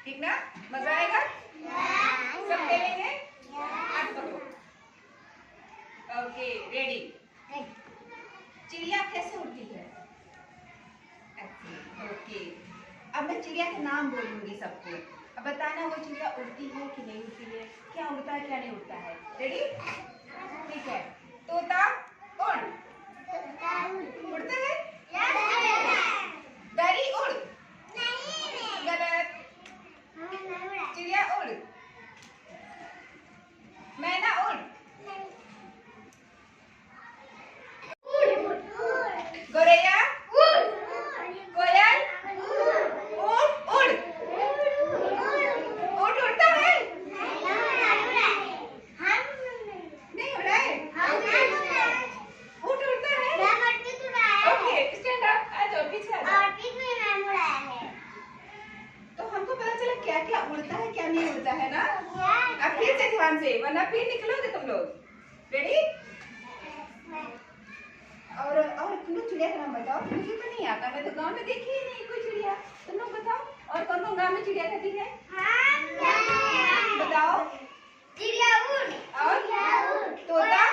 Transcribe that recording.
ठीक ना? मजा आएगा? सब खेलेंगे? हाथ पकड़ो। Okay, ready. चिड़िया कैसे उड़ती है? ओके, अब मैं चिड़िया के नाम बोलूंगी सबको, अब बताना वो चिड़िया उड़ती है कि नहीं उड़ती है, क्या उड़ता है क्या नहीं उड़ता है। रेडी? ठीक है। तोता उड़, उड़ता है? गरी उड़, गलत। चिड़िया उड़, मैना उड़, गोरैया उड़, कोयल उड़, उड़, ऊँट उड़ता है? नहीं उड़ा है? ऊँट उड़ता है? ओके, स्टैंड अप, आ जाओ पीछे आ जाओ। तो हमको पता चला क्या क्या उड़ता है क्या नहीं उड़ता है ना। अब फिर से ध्यान से, वरना फिर निकलोगे तुम लोग। रेडी? और तुम लोग चिड़िया का नाम बताओ। मुझे तो नहीं आता, मैं तो गांव में देखी ही नहीं कोई चिड़िया। तुम लोग बताओ, और कौन कौन गांव में चिड़िया रहती है? बताओ। चिड़िया उड़, और तोता